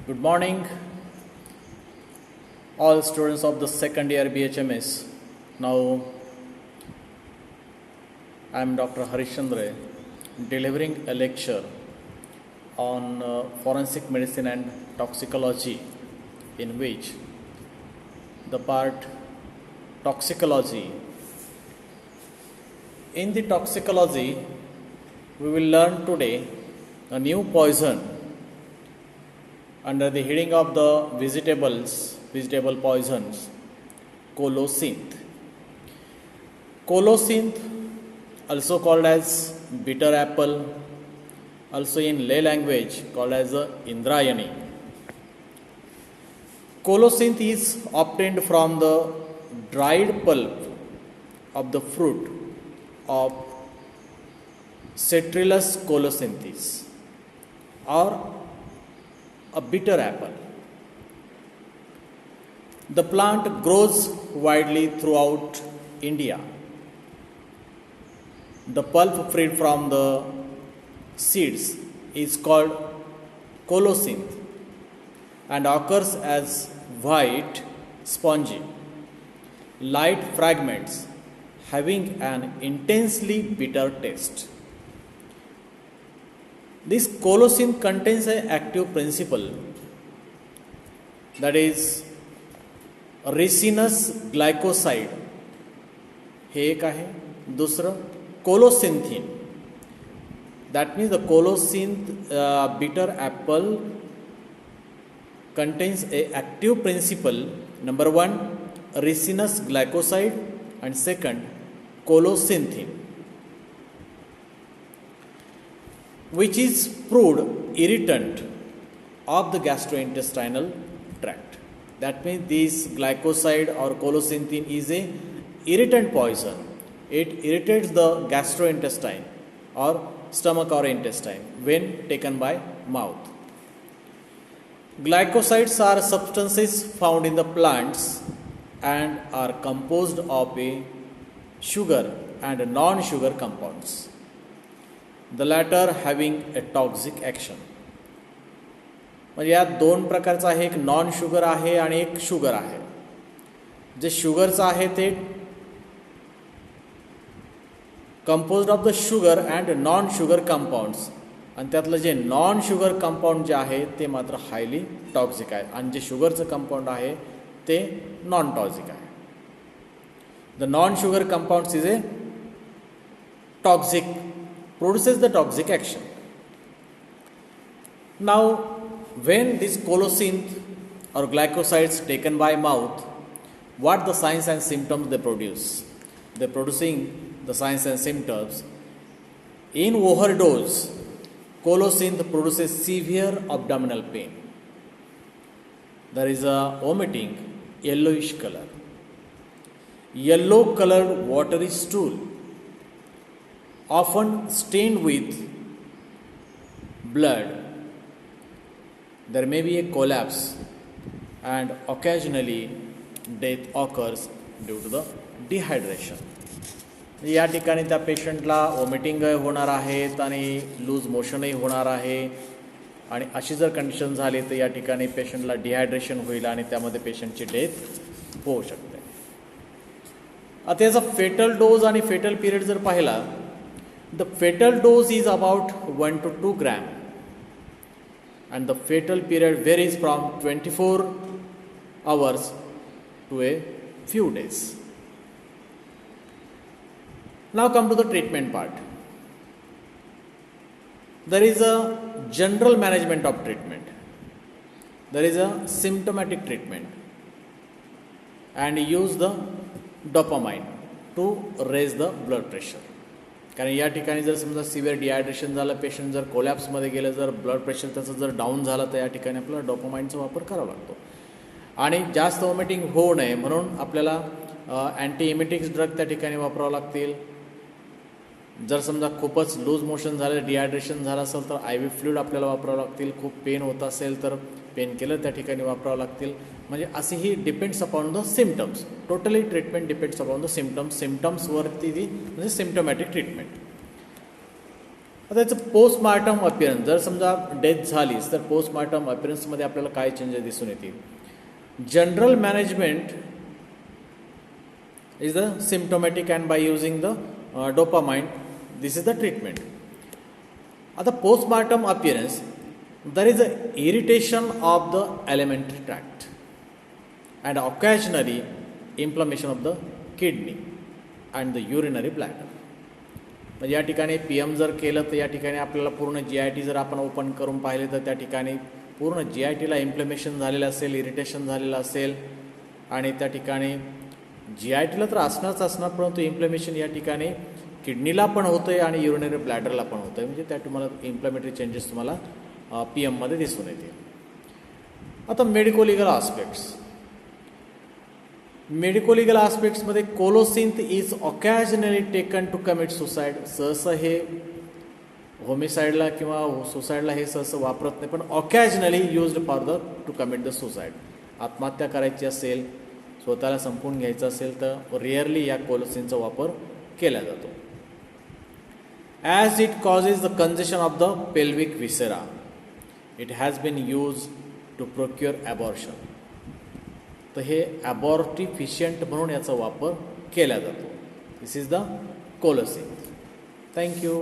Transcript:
Good morning, all students of the second year BHMS. Now, I am Dr. Harishchandra delivering a lecture on forensic medicine and toxicology, in which the part toxicology. In the toxicology, we will learn today a new poison under the heading of the vegetable poisons, colocynth. Colocynth, also called as bitter apple, also in lay language called as Indrayani. Colocynth is obtained from the dried pulp of the fruit of Citrullus colocynthis, or a bitter apple. The plant grows widely throughout India. The pulp freed from the seeds is called colocynth and occurs as white, spongy, light fragments having an intensely bitter taste. This colocynth contains an active principle, that is resinous glycoside. हे एक आहे. दुसरं colocynthine. That means the colocynth bitter apple contains a active principle. Number one, resinous glycoside, and second, colocynthine, which is proved irritant of the gastrointestinal tract. That means this glycoside or colocynthine is a irritant poison. It irritates the gastrointestine or stomach or intestine when taken by mouth. Glycosides are substances found in the plants and are composed of a sugar and non-sugar compounds, the latter having a toxic action. म्हणजे यात दोन प्रकारचा आहे, एक non sugar आहे आणि एक sugar आहे. जे शुगरचं आहे ते composed of the sugar and non sugar compounds, आणि त्यातलं जे नॉन शुगर कंपाऊंड जे आहे ते मात्र हायली टॉक्सिक आहे, आणि जे शुगरचं कंपाऊंड आहे ते नॉन टॉक्सिक आहे. The non sugar compounds is a toxic, produces the toxic action. Now, when this colocynth or glycosides taken by mouth, what the signs and symptoms they produce? They producing the signs and symptoms. In overdose, colocynth produces severe abdominal pain. There is a vomiting, yellowish color, yellow colored watery stool, often stained with blood. There may be a collapse and occasionally death occurs due to the dehydration. या ठिकाणी त्या पेशंटला vomiting होणार आहेत आणि loose मोशनही होणार आहे, आणि अशी जर कंडिशन झाली तर या ठिकाणी पेशंटला डिहायड्रेशन होईल आणि त्यामध्ये पेशंटची डेथ होऊ शकते. आता याचा फेटल डोज आणि फेटल पिरियड जर पाहिला, the fatal dose is about 1 to 2 gram and the fatal period varies from 24 hours to a few days. Now come to the treatment part. There is a general management of treatment. There is a symptomatic treatment, and use the dopamine to raise the blood pressure. कारण या ठिकाणी जर समजा severe dehydration झालं, patient जर कोलॅप्समध्ये गेलं, जर blood pressure त्याचं जर डाऊन झालं, तर या ठिकाणी आपल्याला डोपामाइनचा वापर करावा लागतो. आणि जास्त वॉमिटिंग होऊ नये म्हणून आपल्याला अँटी इमेटिक्स ड्रग त्या ठिकाणी वापरावं लागतील. जर समजा खूपच लूज मोशन झालं, डिहायड्रेशन झालं असेल तर IV फ्लूइड आपल्याला वापरावं लागतील. खूप पेन होत असेल तर पेन किलर त्या ठिकाणी वापरावं लागतील. म्हणजे असे ही depends upon the symptoms. Totally treatment depends upon the symptoms. सिम्पटम्सवरती ती म्हणजे सिम्पटमॅटिक ट्रीटमेंट. आता याचं पोस्टमार्टम अपियरन्स, जर समजा डेथ झालीच तर पोस्टमार्टम अपियरन्समध्ये आपल्याला काय चेंजेस दिसून येतील. General management is the symptomatic and by using the dopamine this is the treatment. आता postmortem appearance, there is a irritation of the alimentary tract and occasionally inflammation of the kidney and the urinary bladder. म्हणजे या ठिकाणी PM जर केलं तर या ठिकाणी आपल्याला पूर्ण GIT जर आपण ओपन करून पाहिले तर त्या ठिकाणी पूर्ण GITला इन्फ्लेमेशन झालेलं असेल, इरिटेशन झालेलं असेल आणि त्या ठिकाणी GITला तर असणार, परंतु इन्फ्लेमेशन या ठिकाणी किडनीला पण होतं आहे आणि युरिनरी ब्लॅडरला पण होतं आहे. म्हणजे त्या तुम्हाला इन्फ्लेमेटरी चेंजेस तुम्हाला PM मध्ये दिसून येते. आता medico legal aspects. Medico legal आस्पेक्ट्समध्ये colocynth is occasionally taken to commit suicide. सहसा हे होमिसाईडला किंवा सुसाईडला हे सहसा वापरत नाही, पण occasionally used for the to commit the suicide. आत्महत्या करायची असेल, स्वतःला संपवून घ्यायचं असेल तर रेअरली या कोलोसिनचा वापर केला जातो. As it causes the congestion of the pelvic viscera, it has been use to procure abortion. तर हे ॲबॉर्टिफिशियंट म्हणून याचा वापर केला जातो. This is the colocynth. Thank you.